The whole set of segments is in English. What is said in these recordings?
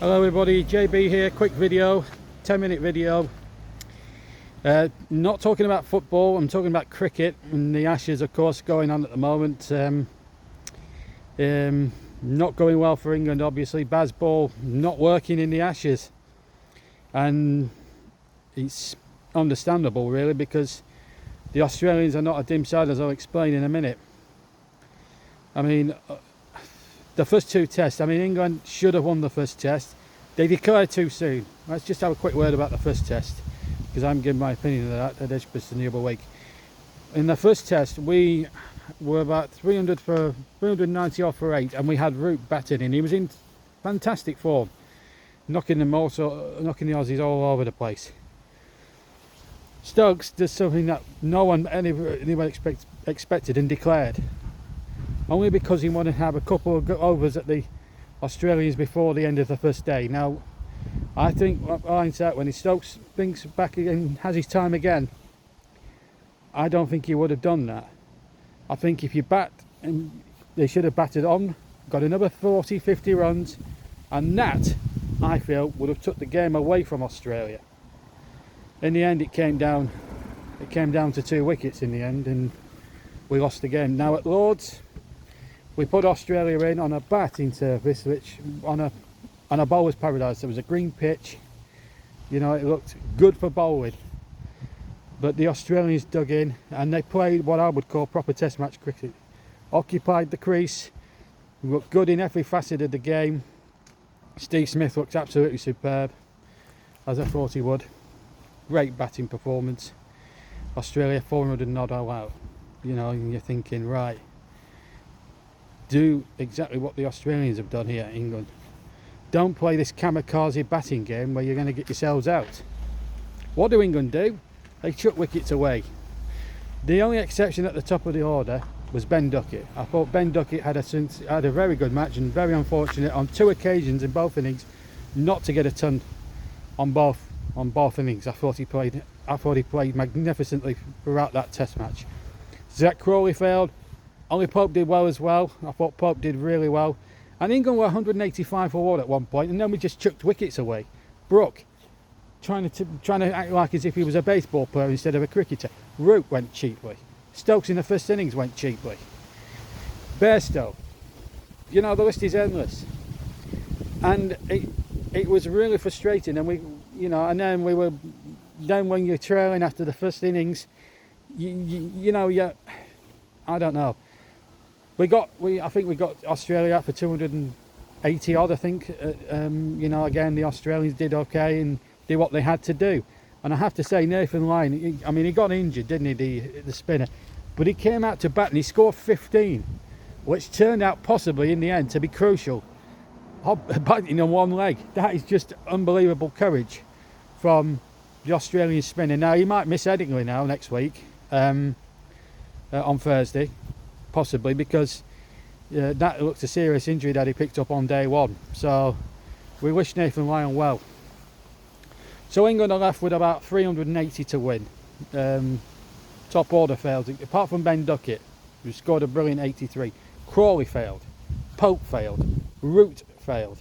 Hello everybody, JB here, quick video, 10-minute video. Not talking about football, I'm talking about cricket and the Ashes, of course, going on at the moment. Not going well for England, obviously. Bairstow not working in the Ashes, and it's understandable really, because the Australians are not a dim side, as I'll explain in a minute. I mean, the first two tests, England should have won the first test. They declared too soon. Let's just have a quick word about the first test, because I'm giving my opinion of that at Edgbaston the other week. In the first test, we were about 390 off for 8, and we had Root batting, and he was in fantastic form, knocking the Aussies all over the place. Stokes does something that no one anyone expected and declared, only because he wanted to have a couple of overs at the Australians before the end of the first day. Now, I think hindsight, when Stokes thinks back and has his time again, I don't think he would have done that. I think if you bat, and they should have batted on, got another 40-50 runs, and that, I feel, would have took the game away from Australia. In the end, it came down to 2 wickets in the end, and we lost the game. Now at Lord's, we put Australia in on a batting surface, which on a bowler's paradise. There was a green pitch, it looked good for bowling. But the Australians dug in, and they played what I would call proper test match cricket. Occupied the crease, looked good in every facet of the game. Steve Smith looked absolutely superb, as I thought he would. Great batting performance. Australia 400 and odd all out. And you're thinking, right, do exactly what the Australians have done here, England. Don't play this kamikaze batting game where you're going to get yourselves out. What do England do? They chuck wickets away. The only exception at the top of the order was Ben Duckett. I thought Ben Duckett had a very good match, and very unfortunate on 2 occasions in both innings not to get a ton on both innings. I thought he played magnificently throughout that test match. Zach Crawley failed. Only Pope did well as well. I thought Pope did really well. And England were 185 for 1 at one point, and then we just chucked wickets away. Brook trying to act like as if he was a baseball player instead of a cricketer. Root went cheaply. Stokes in the first innings went cheaply. Bairstow. The list is endless. And it was really frustrating. And then when you're trailing after the first innings, I don't know. I think we got Australia out for 280 odd. I think again, the Australians did okay and did what they had to do. And I have to say, Nathan Lyon, he got injured, didn't he, the spinner, but he came out to bat and he scored 15, which turned out possibly in the end to be crucial. Batting on one leg, that is just unbelievable courage from the Australian spinner. Now he might miss Headingley now next week, on Thursday, possibly, because that looks a serious injury that he picked up on day 1. So we wish Nathan Lyon well. So England are left with about 380 to win. Top order failed, apart from Ben Duckett, who scored a brilliant 83. Crawley failed. Pope failed. Root failed.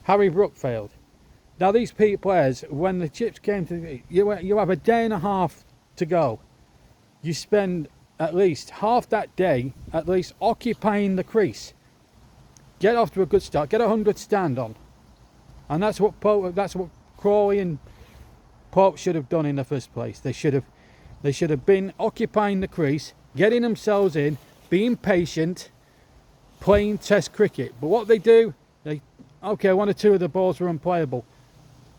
Harry Brook failed. Now these players, when the chips came to, you have a day and a half to go. You spend at least half that day at least occupying the crease. Get off to a good start. Get a 100 stand on, and that's what Crawley and Pope should have done in the first place. They should have been occupying the crease, getting themselves in, being patient, playing test cricket. But what they do, 1 or 2 of the balls were unplayable,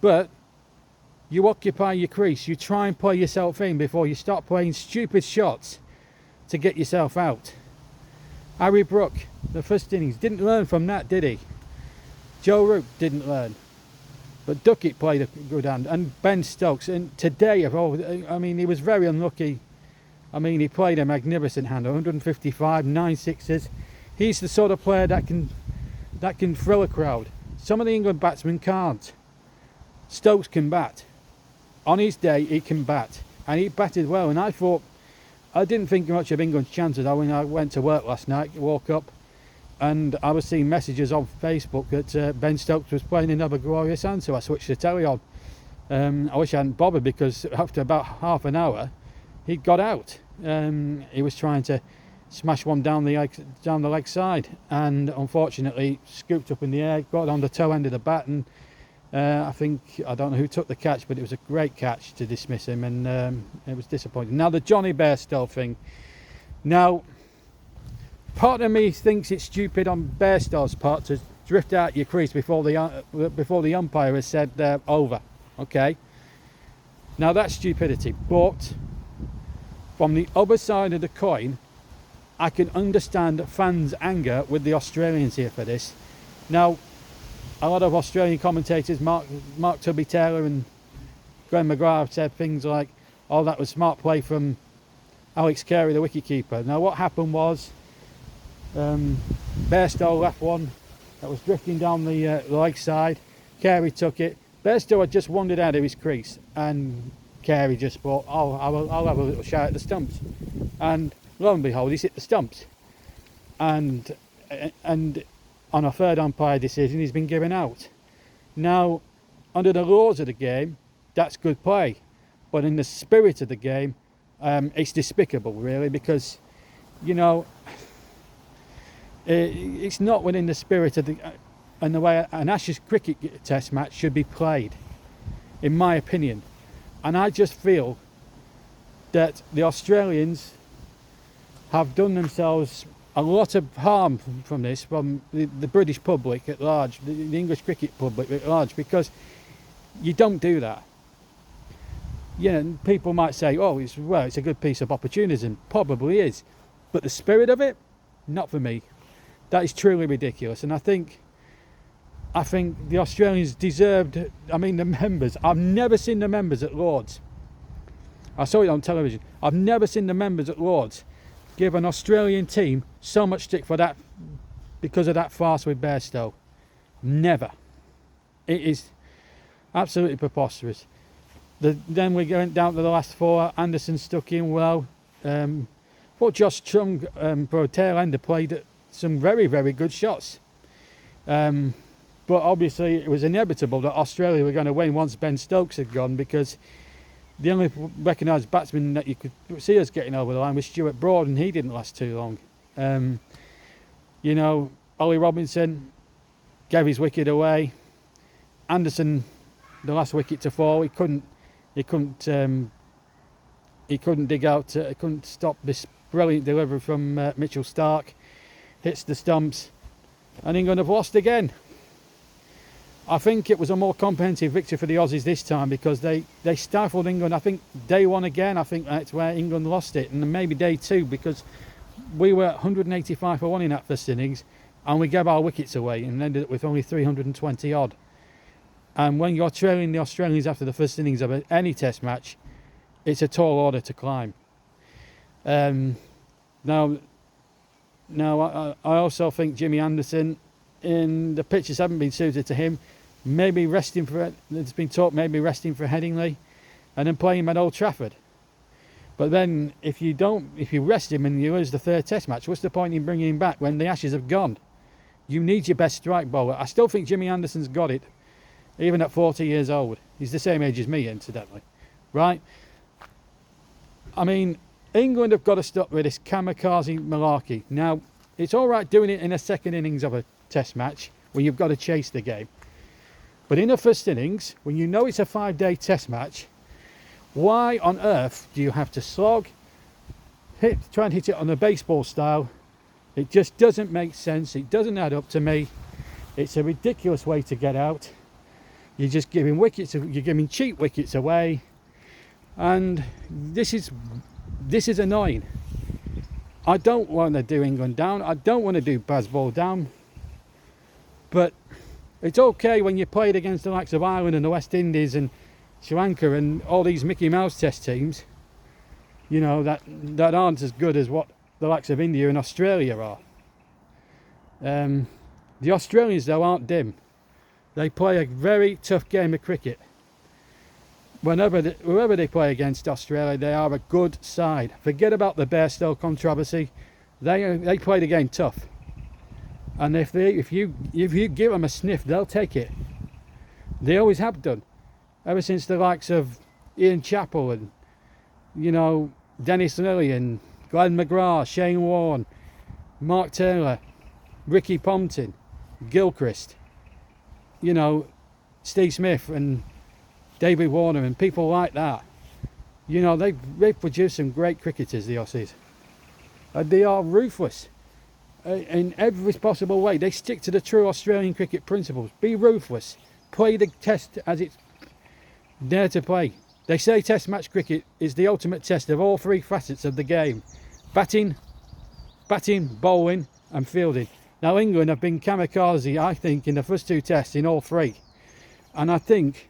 but you occupy your crease. You try and play yourself in before you start playing stupid shots to get yourself out. Harry Brook, the first innings, didn't learn from that, did he? Joe Root didn't learn. But Duckett played a good hand, and Ben Stokes. And today, he was very unlucky. He played a magnificent hand, 155, 9 sixes. He's the sort of player that can thrill a crowd. Some of the England batsmen can't. Stokes can bat. On his day, he can bat, and he batted well. And I didn't think much of England's chances. When I went to work last night, woke up, and I was seeing messages on Facebook that Ben Stokes was playing another glorious hand, so I switched the telly on. I wish I hadn't bothered, because after about half an hour he got out. He was trying to smash one down the leg side, and unfortunately scooped up in the air, got on the toe end of the bat, and I don't know who took the catch, but it was a great catch to dismiss him, and it was disappointing. Now the Johnny Bairstow thing. Now, part of me thinks it's stupid on Bairstow's part to drift out your crease before the umpire has said over. Okay. Now that's stupidity, but from the other side of the coin, I can understand fans' anger with the Australians here for this. Now, a lot of Australian commentators, Mark Tubby Taylor and Graham McGrath, have said things like, "Oh, that was smart play from Alex Carey, the wicketkeeper." Now, what happened was, Bairstow left one that was drifting down the leg side. Carey took it. Bairstow had just wandered out of his crease, and Carey just thought, "Oh, I'll have a little shot at the stumps," and lo and behold, he's hit the stumps, and on a third umpire decision, he's been given out. Now, under the laws of the game, that's good play, but in the spirit of the game, it's despicable, really, because, you know, it's not within the spirit of and the way an Ashes cricket test match should be played, in my opinion. And I just feel that the Australians have done themselves a lot of harm from this, from the British public at large, the English cricket public at large, because you don't do that. Yeah, and people might say, "Oh, it's a good piece of opportunism." Probably is, but the spirit of it, not for me. That is truly ridiculous, and I think the Australians deserved. I mean, the members. I've never seen the members at Lord's. I saw it on television. I've never seen the members at Lord's give an Australian team so much stick for that, because of that farce with Bairstow. Never. It is absolutely preposterous. Then we went down to the last four. Anderson stuck in well. Thought Josh Chung, for a tail ender, played some very, very good shots. But obviously it was inevitable that Australia were going to win once Ben Stokes had gone, because the only recognised batsman that you could see us getting over the line was Stuart Broad, and he didn't last too long. You know, Ollie Robinson gave his wicket away. Anderson, the last wicket to fall, he couldn't dig out. He couldn't stop this brilliant delivery from Mitchell Starc. Hits the stumps, and England have lost again. I think it was a more comprehensive victory for the Aussies this time, because they stifled England. I think day one again, I think that's where England lost it, and then maybe day two, because we were 185 for 1 in that first innings, and we gave our wickets away and ended up with only 320 odd. And when you're trailing the Australians after the first innings of any test match, it's a tall order to climb. Now I also think Jimmy Anderson, in the pitches haven't been suited to him. Maybe resting for, there's been talk maybe resting for Headingley, and then playing him at Old Trafford. But then if you rest him and you lose the third test match, what's the point in bringing him back when the Ashes have gone? You need your best strike bowler. I still think Jimmy Anderson's got it, even at 40 years old. He's the same age as me, incidentally, right? I mean, England have got to stop with this kamikaze malarkey. Now, it's all right doing it in a second innings of a test match when you've got to chase the game. But in the first innings, when you know it's a 5-day test match, why on earth do you have to slog, try and hit it on the baseball style? It just doesn't make sense. It doesn't add up to me. It's a ridiculous way to get out. You're just giving wickets, you're giving cheap wickets away. And this is annoying. I don't want to do England down. I don't want to do Bazball down. But it's okay when you played against the likes of Ireland and the West Indies and Sri Lanka and all these Mickey Mouse test teams, you know, that aren't as good as what the likes of India and Australia are. The Australians, though, aren't dim. They play a very tough game of cricket. Whoever they play against Australia, they are a good side. Forget about the Bairstow controversy. They play the game tough. And if you give them a sniff, they'll take it. They always have done, ever since the likes of Ian Chappell and, you know, Dennis Lilly and Glenn McGrath, Shane Warne, Mark Taylor, Ricky Pompton, Gilchrist, you know, Steve Smith and David Warner and people like that. You know, they've produced some great cricketers, the Aussies. And they are ruthless in every possible way. They stick to the true Australian cricket principles. Be ruthless. Play the test as it's there to play. They say test match cricket is the ultimate test of all three facets of the game. Batting, bowling and fielding. Now England have been kamikaze, I think, in the first two tests in all three. And I think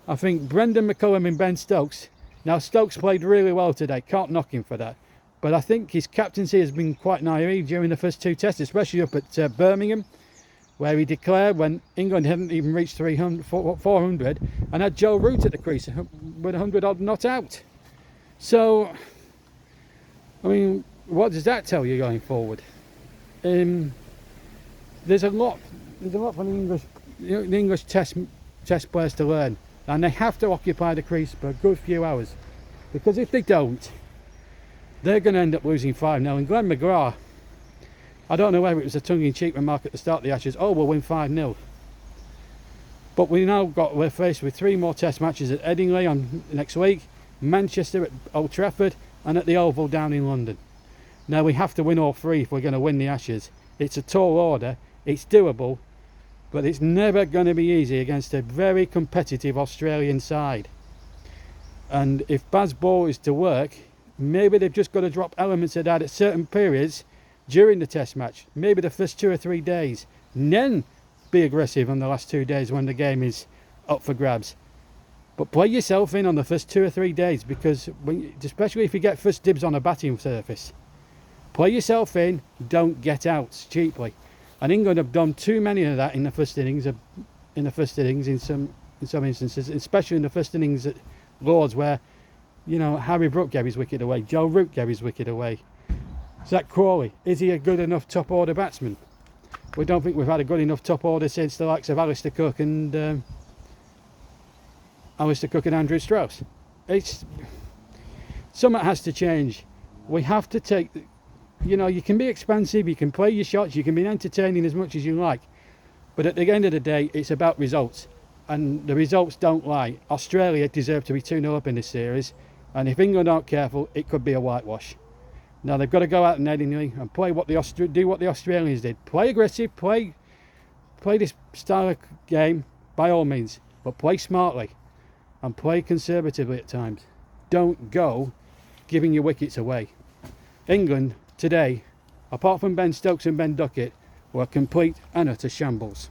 Brendan McCullum and Ben Stokes, now Stokes played really well today, can't knock him for that. But I think his captaincy has been quite naive during the first two tests, especially up at Birmingham, where he declared when England hadn't even reached 400 and had Joe Root at the crease with 100 odd not out. So, I mean, what does that tell you going forward? There's a lot for the English test players to learn, and they have to occupy the crease for a good few hours, because if they don't, they're going to end up losing 5-0. And Glenn McGrath, I don't know whether it was a tongue-in-cheek remark at the start of the Ashes, oh, we'll win 5-0. But we're faced with 3 more test matches at Headingley on next week, Manchester at Old Trafford, and at the Oval down in London. Now we have to win all 3 if we're going to win the Ashes. It's a tall order, it's doable, but it's never going to be easy against a very competitive Australian side. And if Baz Ball is to work, maybe they've just got to drop elements of that at certain periods during the test match, maybe the first 2 or 3 days, and then be aggressive on the last 2 days when the game is up for grabs. But play yourself in on the first 2 or 3 days, because especially if you get first dibs on a batting surface, play yourself in, don't get out cheaply. And England have done too many of that in the first innings. In some instances, especially in the first innings at Lords, where, you know, Harry Brook gave his wicket away, Joe Root gave his wicket away. Zach Crawley, is he a good enough top order batsman? We don't think we've had a good enough top order since the likes of Alistair Cook and Andrew Strauss. Something has to change. We have to take, you know, you can be expansive, you can play your shots, you can be entertaining as much as you like, but at the end of the day, it's about results, and the results don't lie. Australia deserve to be 2-0 up in this series, and if England aren't careful, it could be a whitewash. Now they've got to go out in Headingley and play do what the Australians did. Play aggressive, play this style of game by all means, but play smartly and play conservatively at times. Don't go giving your wickets away. England today, apart from Ben Stokes and Ben Duckett, were complete and utter shambles.